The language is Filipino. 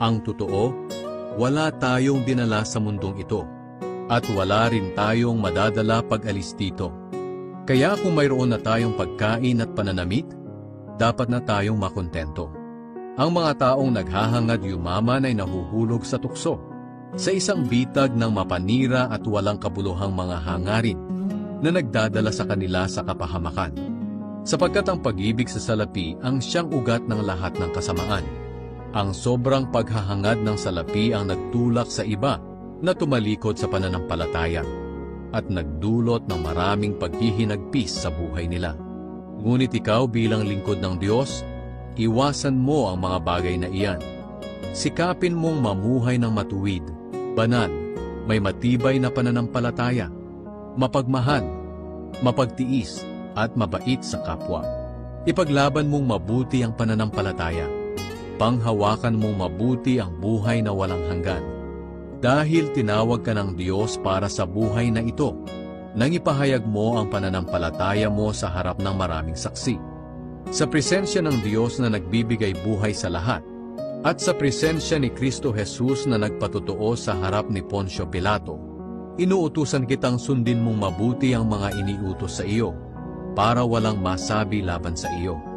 Ang totoo, wala tayong dinala sa mundong ito, at wala rin tayong madadala pag alis dito. Kaya kung mayroon na tayong pagkain at pananamit, dapat na tayong makontento. Ang mga taong naghahangad yumaman ay nahuhulog sa tukso, sa isang bitag ng mapanira at walang kabuluhang mga hangarin na nagdadala sa kanila sa kapahamakan. Sapagkat ang pag-ibig sa salapi ang siyang ugat ng lahat ng kasamaan. Ang sobrang paghahangad ng salapi ang nagtulak sa iba na tumalikod sa pananampalataya at nagdulot ng maraming paghihinagpis sa buhay nila. Ngunit ikaw bilang lingkod ng Diyos, iwasan mo ang mga bagay na iyan. Sikapin mong mamuhay ng matuwid, banal, may matibay na pananampalataya, mapagmahal, mapagtiis, at mabait sa kapwa. Ipaglaban mong mabuti ang pananampalataya. Panghawakan mong mabuti ang buhay na walang hanggan. Dahil tinawag ka ng Diyos para sa buhay na ito, nang ipahayag mo ang pananampalataya mo sa harap ng maraming saksi. Sa presensya ng Diyos na nagbibigay buhay sa lahat, at sa presensya ni Kristo Jesus na nagpatotoo sa harap ni Poncio Pilato, inuutusan kitang sundin mong mabuti ang mga iniutos sa iyo, para walang masabi laban sa iyo.